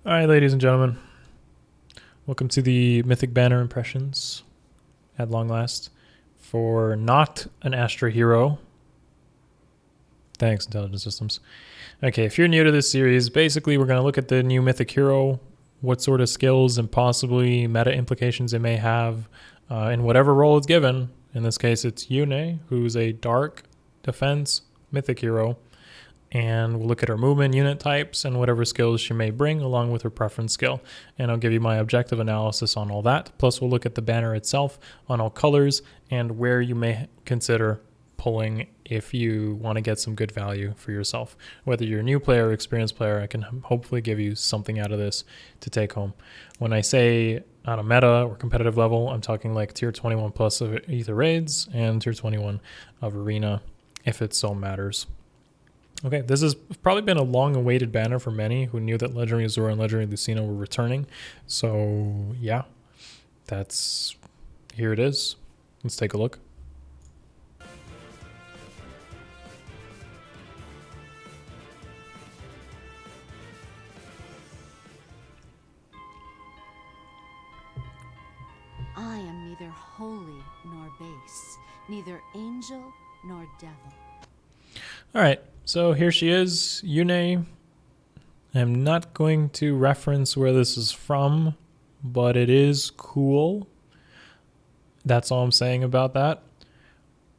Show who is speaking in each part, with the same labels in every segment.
Speaker 1: All right, ladies and gentlemen, welcome to the Mythic Banner impressions at long last for not an Astra hero. Thanks, Intelligent Systems. Okay, if you're new to this series, basically we're going to look at the new Mythic Hero, what sort of skills and possibly meta implications it may have in whatever role it's given. In this case, it's Yune, who's a dark defense Mythic Hero. And we'll look at her movement unit types and whatever skills she may bring along with her preference skill. And I'll give you my objective analysis on all that. Plus we'll look at the banner itself on all colors and where you may consider pulling if you want to get some good value for yourself. Whether you're a new player or experienced player, I can hopefully give you something out of this to take home. When I say on a meta or competitive level, I'm talking like tier 21 plus of Ether Raids and tier 21 of Arena, if it so matters. Okay, this has probably been a long-awaited banner for many who knew that Legendary Azura and Legendary Lucina were returning. So, yeah, here it is. Let's take a look.
Speaker 2: I am neither holy nor base, neither angel nor devil.
Speaker 1: All right, so here she is, Yune. I'm not going to reference where this is from, but it is cool. That's all I'm saying about that.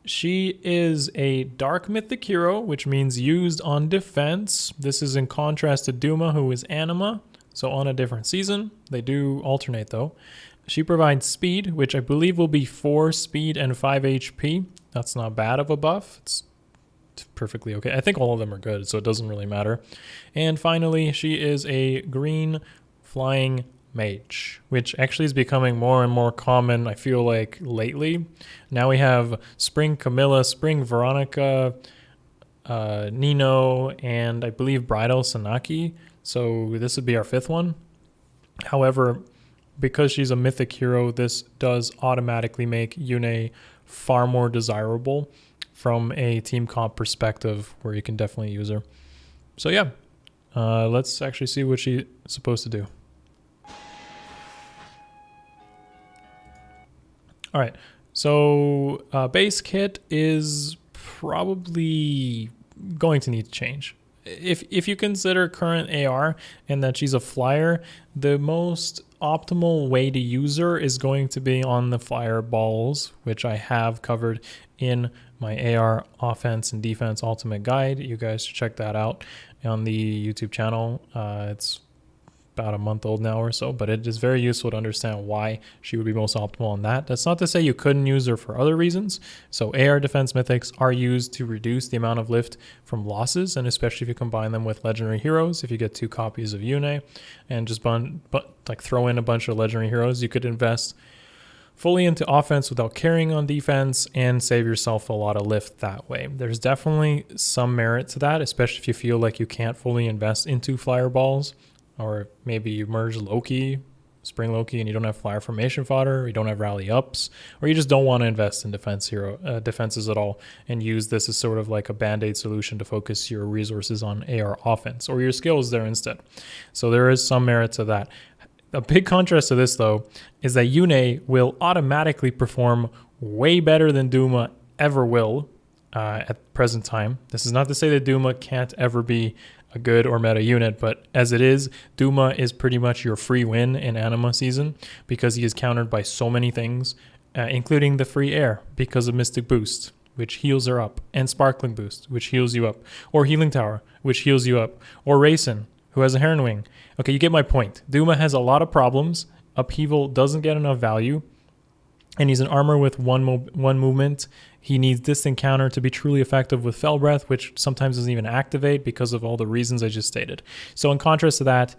Speaker 1: She is a dark mythic hero, which means used on defense. This is in contrast to Duma, who is anima, so on a different season. They do alternate though. She provides speed, which I believe will be 4 speed and 5 HP. That's not bad of a buff. It's perfectly okay. I think all of them are good, so it doesn't really matter. And finally, she is a green flying mage, which actually is becoming more and more common, I feel like, lately. Now we have Spring Camilla, Spring Veronica, Nino, and I believe Bridal Sanaki. So this would be our 5th one. However, because she's a mythic hero, this does automatically make Yune far more desirable from a team comp perspective, where you can definitely use her. So yeah, let's actually see what she's supposed to do. All right, so base kit is probably going to need to change. If you consider current AR and that she's a flyer, the most optimal way to use her is going to be on the flyer balls, which I have covered in my AR offense and defense ultimate guide. You guys should check that out on the YouTube channel. It's about a month old now or so, but it is very useful to understand why she would be most optimal on that. That's not to say you couldn't use her for other reasons. So AR defense mythics are used to reduce the amount of lift from losses, and especially if you combine them with legendary heroes. If you get 2 copies of Yune and just throw in a bunch of legendary heroes, you could invest fully into offense without carrying on defense and save yourself a lot of lift that way. There's definitely some merit to that, especially if you feel like you can't fully invest into flyer balls. Or maybe you merge Loki, Spring Loki, and you don't have flyer formation fodder, or you don't have rally ups, or you just don't want to invest in defenses at all and use this as sort of like a band-aid solution to focus your resources on AR offense or your skills there instead. So there is some merit to that. A big contrast to this, though, is that Yune will automatically perform way better than Duma ever will at the present time. This is not to say that Duma can't ever be a good or meta unit, but as it is, Duma is pretty much your free win in Anima season because he is countered by so many things, including the free air because of Mystic Boost, which heals her up, and Sparkling Boost, which heals you up, or Healing Tower, which heals you up, or Raisin, who has a Heron Wing. Okay, you get my point. Duma has a lot of problems. Upheaval doesn't get enough value, and he's an armor with one movement. He needs Distant Counter to be truly effective with Fell Breath, which sometimes doesn't even activate because of all the reasons I just stated. So in contrast to that,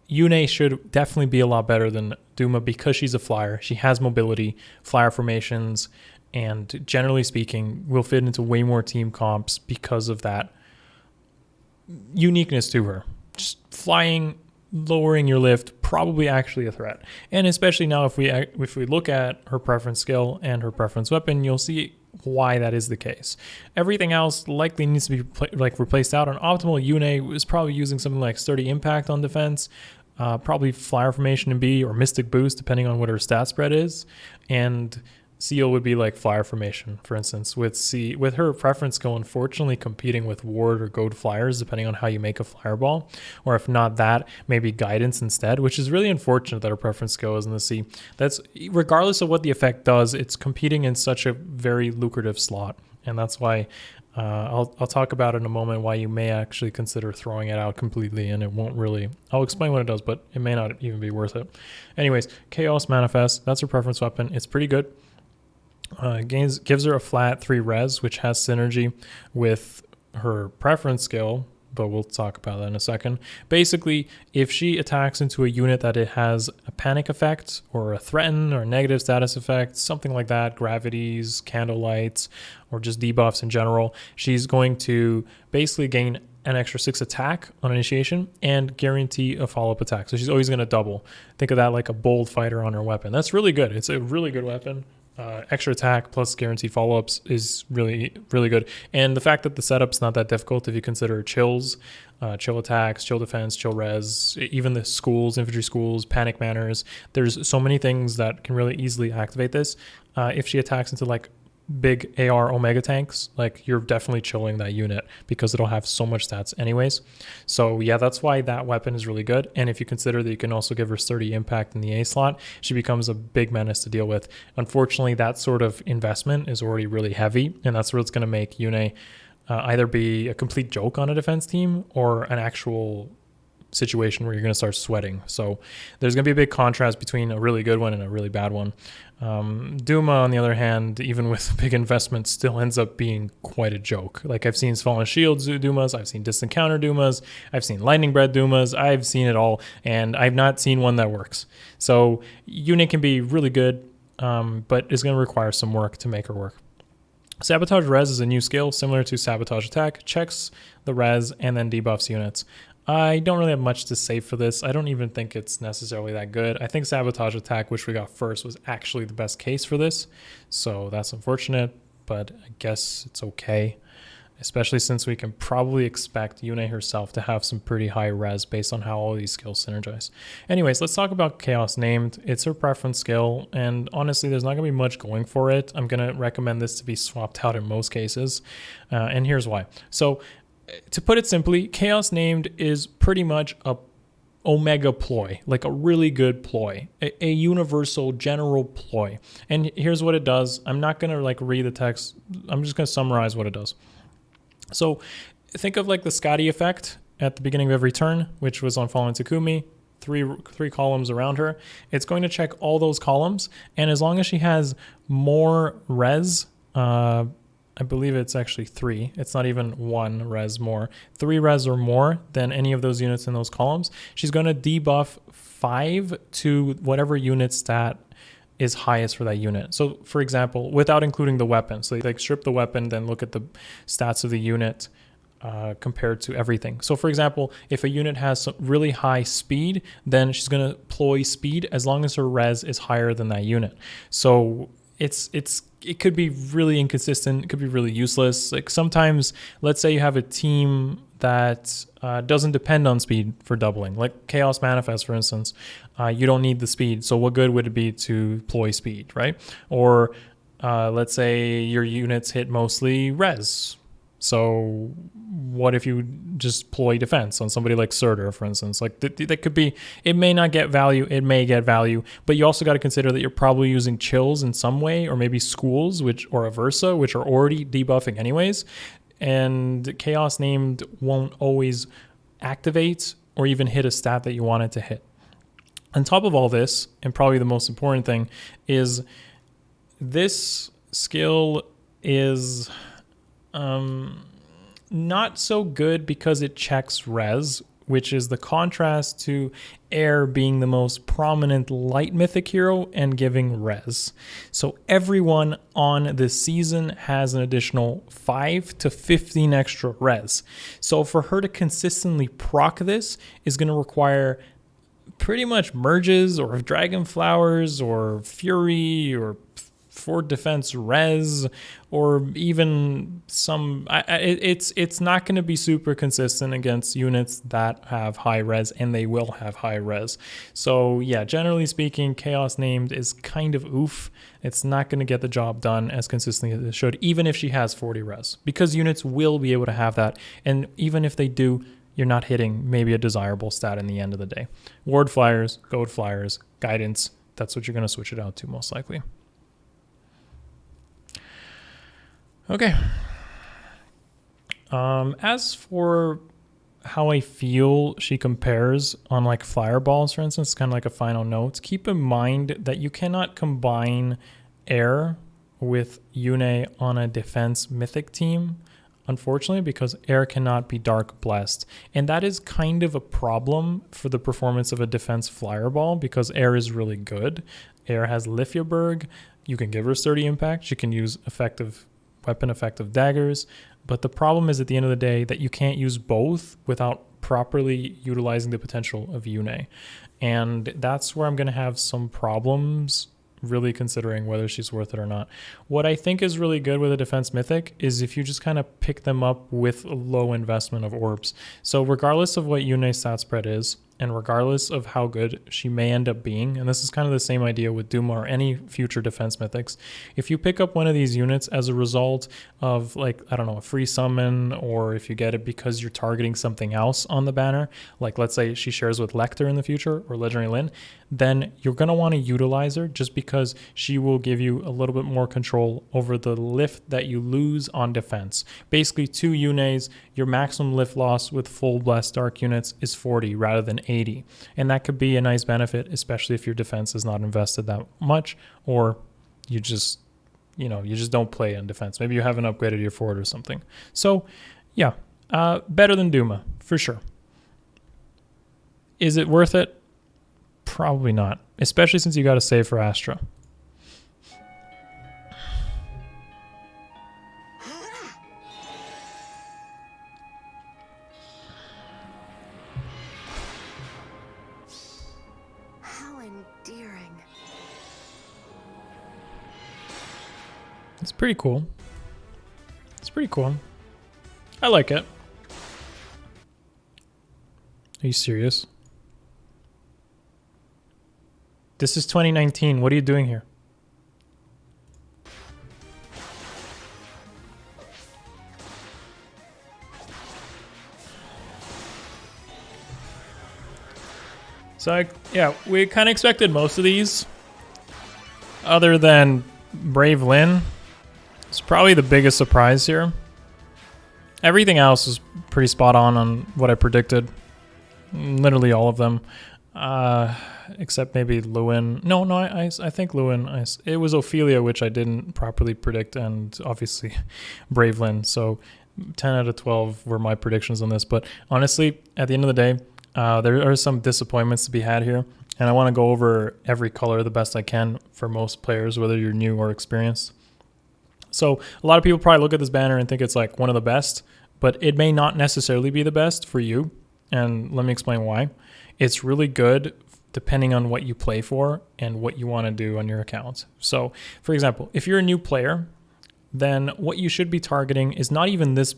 Speaker 1: Yune should definitely be a lot better than Duma because she's a flyer. She has mobility, flyer formations, and generally speaking, will fit into way more team comps because of that uniqueness to her. Just flying, lowering your lift, probably actually a threat. And especially now if we look at her preference skill and her preference weapon, you'll see why that is the case. Everything else likely needs to be replaced out. On optimal, Yune is probably using something like Sturdy Impact on defense, probably Flyer Formation in B or Mystic Boost, depending on what her stat spread is. And Seal would be like Flyer Formation, for instance, with her preference skill, unfortunately competing with Ward or Goad Flyers, depending on how you make a Fireball. Or if not that, maybe Guidance instead, which is really unfortunate that her preference skill is in the C. That's, regardless of what the effect does, it's competing in such a very lucrative slot. And that's why I'll talk about in a moment why you may actually consider throwing it out completely, and it won't really, I'll explain what it does, but it may not even be worth it. Anyways, Chaos Manifest, that's her preference weapon. It's pretty good. Gives her a flat 3 res, which has synergy with her preference skill, but we'll talk about that in a second. Basically, if she attacks into a unit that it has a panic effect or a threaten or a negative status effect, something like that, gravities, candlelights, or just debuffs in general, she's going to basically gain an extra 6 attack on initiation and guarantee a follow-up attack. So she's always going to double. Think of that like a bold fighter on her weapon. That's really good. It's a really good weapon. Extra attack plus guaranteed follow-ups is really, really good. And the fact that the setup's not that difficult if you consider chills, chill attacks, chill defense, chill res, even the schools, infantry schools, panic manners. There's so many things that can really easily activate this. If she attacks into like big AR Omega tanks, like you're definitely chilling that unit because it'll have so much stats anyways. So yeah, that's why that weapon is really good. And if you consider that you can also give her Sturdy Impact in the A slot, she becomes a big menace to deal with. Unfortunately, that sort of investment is already really heavy, and that's what's going to make Yune either be a complete joke on a defense team or an actual situation where you're going to start sweating. So there's going to be a big contrast between a really good one and a really bad one. Duma, on the other hand, even with big investment, still ends up being quite a joke. Like I've seen Fallen Shields Dumas, I've seen Distant Counter Dumas, I've seen Lightning Bread Dumas, I've seen it all, and I've not seen one that works. So Yune can be really good, but it's going to require some work to make her work. Sabotage Res is a new skill similar to Sabotage Attack, checks the res and then debuffs units. I don't really have much to say for this. I don't even think it's necessarily that good. I think Sabotage Attack, which we got first, was actually the best case for this. So that's unfortunate, but I guess it's okay. Especially since we can probably expect Yune herself to have some pretty high res based on how all these skills synergize. Anyways, let's talk about Chaos Named. It's her preference skill, and honestly, there's not going to be much going for it. I'm going to recommend this to be swapped out in most cases, and here's why. So, to put it simply, Chaos Named is pretty much a Omega ploy, like a really good ploy, a universal general ploy. And here's what it does. I'm not going to like read the text. I'm just going to summarize what it does. So think of like the Scotty effect at the beginning of every turn, which was on Fallen Takumi, three columns around her. It's going to check all those columns. And as long as she has more res, I believe it's actually 3. It's not even 1 res more. 3 res or more than any of those units in those columns. She's going to debuff 5 to whatever unit stat is highest for that unit. So for example, without including the weapon. So like strip the weapon, then look at the stats of the unit compared to everything. So for example, if a unit has some really high speed, then she's going to ploy speed as long as her res is higher than that unit. So it could be really inconsistent. It could be really useless. Like sometimes, let's say you have a team that doesn't depend on speed for doubling, like Chaos Manifest, for instance. You don't need the speed. So what good would it be to ploy speed, right? Or let's say your units hit mostly res. So what if you just ploy defense on somebody like Surtur, for instance? Like that could be, it may not get value, it may get value, but you also got to consider that you're probably using chills in some way, or maybe schools, or a versa, which are already debuffing anyways. And Chaos Named won't always activate or even hit a stat that you want it to hit. On top of all this, and probably the most important thing, is this skill is not so good because it checks res, which is the contrast to Air being the most prominent light mythic hero and giving res. So everyone on this season has an additional 5 to 15 extra res. So for her to consistently proc this is going to require pretty much merges or dragon flowers or fury or for defense res, or even some. It's not going to be super consistent against units that have high res, and they will have high res. So yeah, generally speaking, Chaos named is kind of oof. It's not going to get the job done as consistently as it should, even if she has 40 res, because units will be able to have that. And even if they do, you're not hitting maybe a desirable stat in the end of the day. Ward flyers, goad flyers, guidance, that's what you're going to switch it out to most likely. Okay. As for how I feel she compares on like fireballs, for instance, kind of like a final note, keep in mind that you cannot combine air with Yune on a defense mythic team, unfortunately, because air cannot be dark blessed. And that is kind of a problem for the performance of a defense fireball, because air is really good. Air has Lithierberg. You can give her sturdy impact. She can use weapon effective daggers. But the problem is at the end of the day that you can't use both without properly utilizing the potential of Yune. And that's where I'm going to have some problems really considering whether she's worth it or not. What I think is really good with a defense mythic is if you just kind of pick them up with a low investment of orbs. So regardless of what Yune's stat spread is, and regardless of how good she may end up being, and this is kind of the same idea with Duma or any future defense mythics, if you pick up one of these units as a result of, like, I don't know, a free summon, or if you get it because you're targeting something else on the banner, like let's say she shares with Lecter in the future or Legendary Lyn, then you're going to want to utilize her just because she will give you a little bit more control over the lift that you lose on defense. Basically, 2 Yunes, your maximum lift loss with full Blessed Dark units is 40 rather than 80. And that could be a nice benefit, especially if your defense is not invested that much, or you just don't play in defense. Maybe you haven't upgraded your forward or something. So yeah, better than Duma for sure. Is it worth it? Probably not, especially since you got to save for Astra.
Speaker 2: How endearing.
Speaker 1: It's pretty cool. It's pretty cool. I like it. Are you serious? This is 2019. What are you doing here? So, yeah, we kind of expected most of these. Other than Brave Lyn. It's probably the biggest surprise here. Everything else is pretty spot on what I predicted. Literally all of them. Except maybe Lewin. No, I think Lewin. It was Ophelia, which I didn't properly predict, and obviously Brave Lyn. So 10 out of 12 were my predictions on this. But honestly, at the end of the day, there are some disappointments to be had here. And I want to go over every color the best I can for most players, whether you're new or experienced. So a lot of people probably look at this banner and think it's like one of the best, but it may not necessarily be the best for you. And let me explain why. It's really good depending on what you play for and what you want to do on your account. So, for example, if you're a new player, then what you should be targeting is not even this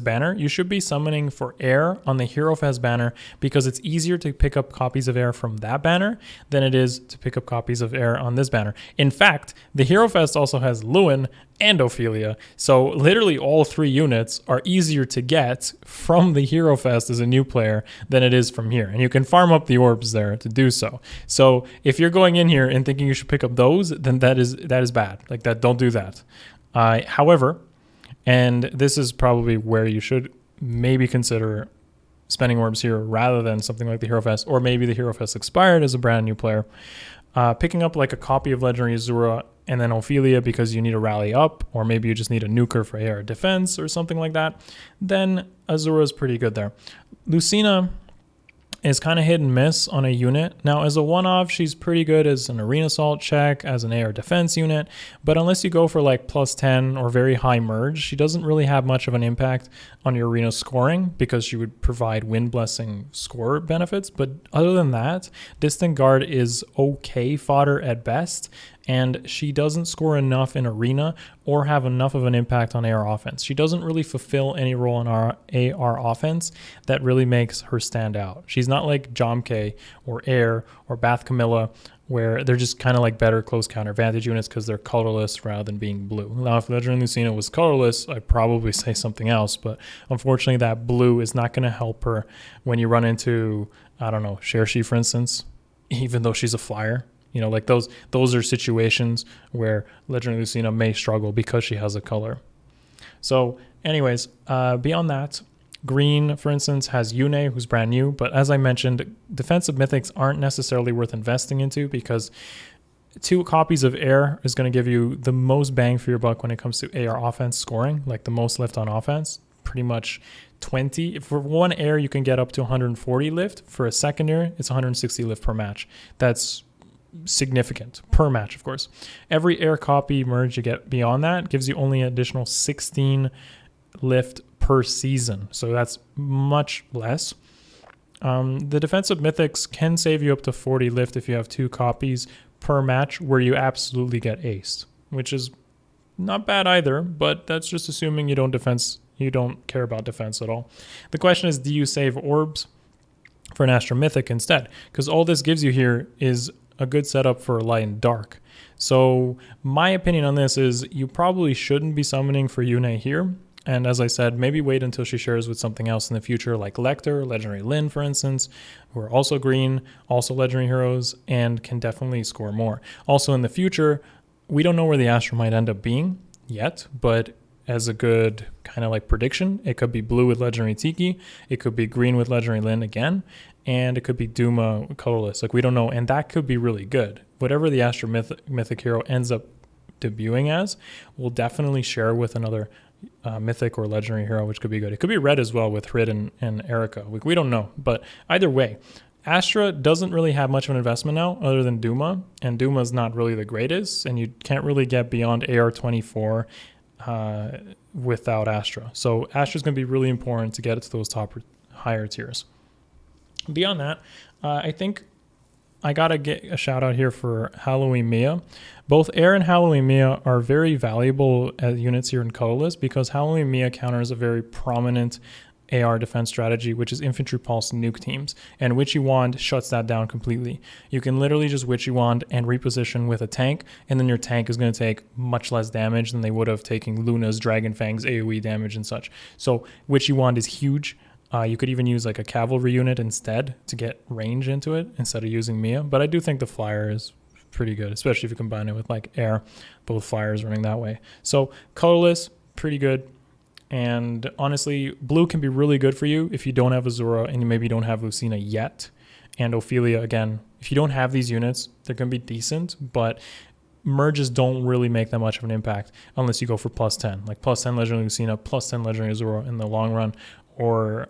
Speaker 1: banner. You should be summoning for air on the Hero Fest banner, because it's easier to pick up copies of air from that banner than it is to pick up copies of air on this banner. In fact, the Hero Fest also has Lewin and Ophelia, so literally all 3 units are easier to get from the Hero Fest as a new player than it is from here, and you can farm up the orbs there to do so. So if you're going in here and thinking you should pick up those, then that is bad. Like that, don't do that. However, and this is probably where you should maybe consider spending orbs here rather than something like the Hero Fest, or maybe the Hero Fest expired as a brand new player, picking up like a copy of Legendary Azura and then Ophelia because you need to rally up, or maybe you just need a nuker for air defense or something like that, then Azura is pretty good there. Lucina is kind of hit and miss on a unit. Now, as a one-off, she's pretty good as an arena assault check, as an air defense unit, but unless you go for like plus 10 or very high merge, she doesn't really have much of an impact on your arena scoring, because she would provide wind blessing score benefits. But other than that, distant guard is okay fodder at best, and she doesn't score enough in arena or have enough of an impact on AR offense. She doesn't really fulfill any role in our AR offense that really makes her stand out. She's not like Jomke or Air or Bath Camilla, where they're just kind of like better close counter advantage units because they're colorless rather than being blue. Now, if Legendary Lucina was colorless, I'd probably say something else, but unfortunately that blue is not going to help her when you run into, I don't know, Chershi, for instance, even though she's a flyer. You know, like those are situations where Legendary Lucina may struggle because she has a color. So anyways, beyond that, green, for instance, has Yune, who's brand new. But as I mentioned, defensive mythics aren't necessarily worth investing into because 2 copies of air is going to give you the most bang for your buck when it comes to AR offense scoring, like the most lift on offense, pretty much 20. For 1 air, you can get up to 140 lift. For a second air, it's 160 lift per match. That's significant per match, of course. Every air copy merge you get beyond that gives you only an additional 16 lift per season, so that's much less. The defensive mythics can save you up to 40 lift if you have 2 copies per match where you absolutely get aced, which is not bad either, but that's just assuming you don't care about defense at all. The question is, do you save orbs for an Astro Mythic instead? Because all this gives you here is a good setup for light and dark. So my opinion on this is you probably shouldn't be summoning for Yune here. And as I said, maybe wait until she shares with something else in the future, like Lecter, Legendary Lyn, for instance, who are also green, also Legendary Heroes, and can definitely score more. Also in the future, we don't know where the Astro might end up being yet, but as a good kind of like prediction, it could be blue with Legendary Tiki, it could be green with Legendary Lyn again, and it could be Duma colorless. Like, we don't know, and that could be really good. Whatever the Astro Mythic Hero ends up debuting as, we'll definitely share with another Mythic or Legendary Hero, which could be good. It could be red as well with Hrid and Erica. We don't know, but either way, Astra doesn't really have much of an investment now other than Duma, and Duma's not really the greatest, and you can't really get beyond AR24 without Astra. So Astra's going to be really important to get it to those higher tiers. Beyond that, I think I got to get a shout out here for Halloween Mia. Both Air and Halloween Mia are very valuable as units here in colorless because Halloween Mia counters a very prominent AR defense strategy, which is Infantry Pulse nuke teams, and Witchy Wand shuts that down completely. You can literally just Witchy Wand and reposition with a tank, and then your tank is going to take much less damage than they would have taking Luna's Dragon Fang's AoE damage and such. So Witchy Wand is huge. You could even use like a cavalry unit instead to get range into it instead of using Mia. But I do think the flyer is pretty good, especially if you combine it with like air, both flyers running that way. So colorless, pretty good. And honestly, blue can be really good for you if you don't have Azura and you maybe don't have Lucina yet. And Ophelia, again, if you don't have these units, they're going to be decent, but merges don't really make that much of an impact unless you go for plus 10. Like plus 10 Legendary Lucina, plus 10 Legendary Azura in the long run. Or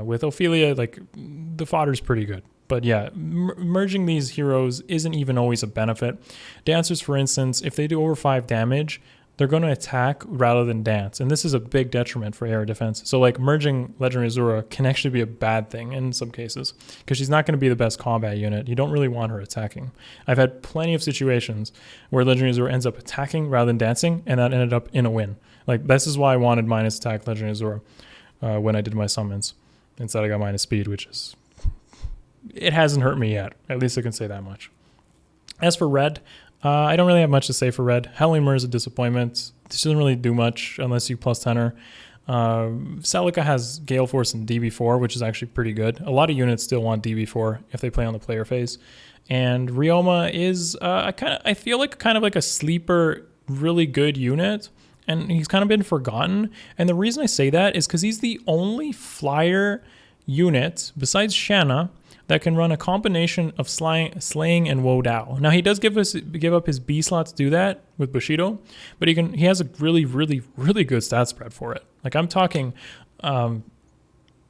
Speaker 1: with Ophelia, like the fodder's pretty good. But yeah, merging these heroes isn't even always a benefit. Dancers, for instance, if they do over 5 damage, they're going to attack rather than dance. And this is a big detriment for AR defense. So like merging Legendary Azura can actually be a bad thing in some cases because she's not going to be the best combat unit. You don't really want her attacking. I've had plenty of situations where Legendary Azura ends up attacking rather than dancing, and that ended up in a win. Like this is why I wanted minus attack Legendary Azura when I did my summons. Instead I got minus speed, which is... it hasn't hurt me yet. At least I can say that much. As for red, I don't really have much to say for red. Howling Mir is a disappointment. This doesn't really do much unless you plus 10 her. Celica has Gale Force and DB4, which is actually pretty good. A lot of units still want DB4 if they play on the player phase. And Ryoma is, I feel like kind of like a sleeper, really good unit. And he's kind of been forgotten. And the reason I say that is because he's the only flyer unit, besides Shanna, that can run a combination of slaying and Wo Dao. Now he does give up his B slot to do that with Bushido, but he has a really, really, really good stat spread for it. Like I'm talking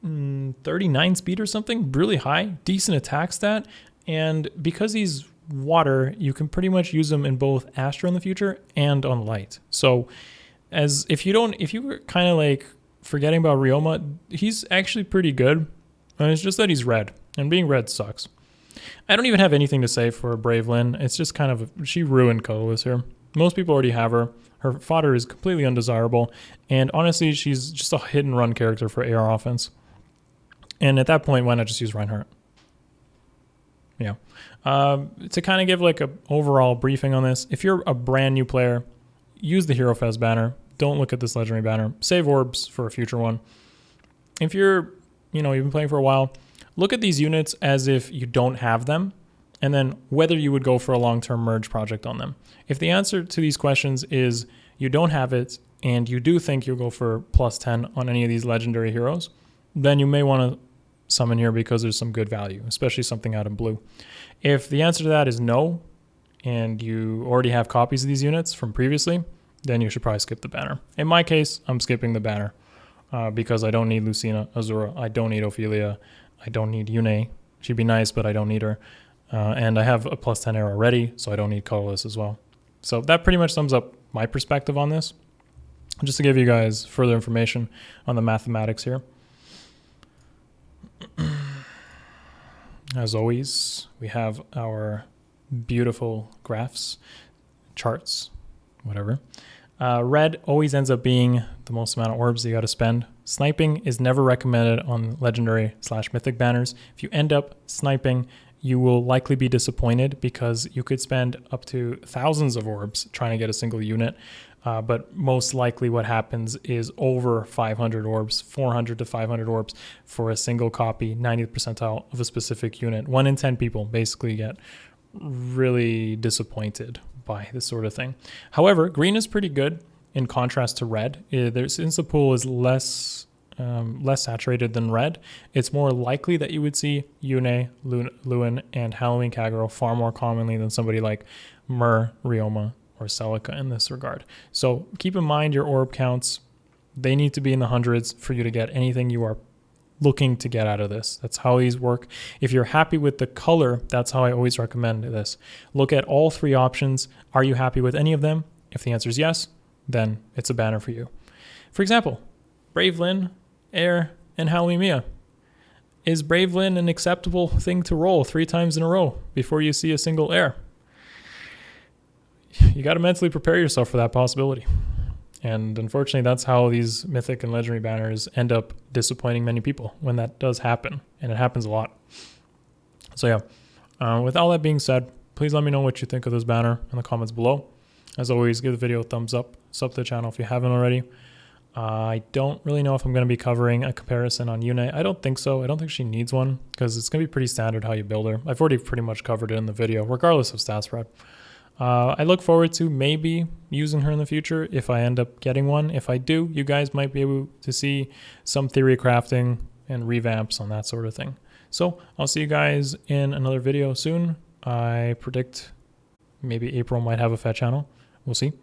Speaker 1: 39 speed or something, really high, decent attack stat. And because he's water, you can pretty much use him in both Astra in the future and on light. So if you were kind of like forgetting about Ryoma, he's actually pretty good. And it's just that he's red, and being red sucks. I don't even have anything to say for Brave Lynn. It's just kind of, she ruined colorless here. Most people already have her. Her fodder is completely undesirable. And honestly, she's just a hit and run character for AR offense. And at that point, why not just use Reinhardt? Yeah. To kind of give like a overall briefing on this, if you're a brand new player, use the Hero Fez banner. Don't look at this legendary banner. Save orbs for a future one. If you're, you've been playing for a while, look at these units as if you don't have them, and then whether you would go for a long-term merge project on them. If the answer to these questions is you don't have it, and you do think you'll go for plus 10 on any of these legendary heroes, then you may want to summon here because there's some good value, especially something out in blue. If the answer to that is no, and you already have copies of these units from previously, then you should probably skip the banner. In my case, I'm skipping the banner because I don't need Lucina, Azura, I don't need Ophelia, I don't need Yune. She'd be nice, but I don't need her. And I have a plus 10 arrow already, so I don't need colorless as well. So that pretty much sums up my perspective on this. Just to give you guys further information on the mathematics here. As always, we have our beautiful graphs, charts, whatever. Red always ends up being the most amount of orbs you got to spend. Sniping is never recommended on legendary/mythic banners. If you end up sniping, you will likely be disappointed because you could spend up to thousands of orbs trying to get a single unit. But most likely what happens is over 500 orbs, 400 to 500 orbs for a single copy, 90th percentile of a specific unit. 1 in 10 people basically get really disappointed by this sort of thing. However, green is pretty good in contrast to red. Since the pool is less saturated than red, it's more likely that you would see Yune, Lewin, and Halloween Kagero far more commonly than somebody like Myr, Ryoma, or Celica in this regard. So keep in mind your orb counts. They need to be in the hundreds for you to get anything you are looking to get out of this. That's how these work. If you're happy with the color, that's how I always recommend this. Look at all 3 options. Are you happy with any of them? If the answer is yes, then it's a banner for you. For example, Brave Lynn, Air, and Halloween Mia. Is Brave Lynn an acceptable thing to roll 3 times in a row before you see a single Air? You got to mentally prepare yourself for that possibility. And unfortunately, that's how these mythic and legendary banners end up disappointing many people when that does happen. And it happens a lot. So yeah, with all that being said, please let me know what you think of this banner in the comments below. As always, give the video a thumbs up. Sub to the channel if you haven't already. I don't really know if I'm going to be covering a comparison on Yune. I don't think so. I don't think she needs one because it's going to be pretty standard how you build her. I've already pretty much covered it in the video, regardless of stat spread. I look forward to maybe using her in the future if I end up getting one. If I do, you guys might be able to see some theory crafting and revamps on that sort of thing. So I'll see you guys in another video soon. I predict maybe April might have a fetch channel. We'll see,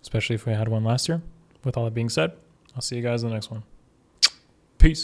Speaker 1: especially if we had one last year. With all that being said, I'll see you guys in the next one.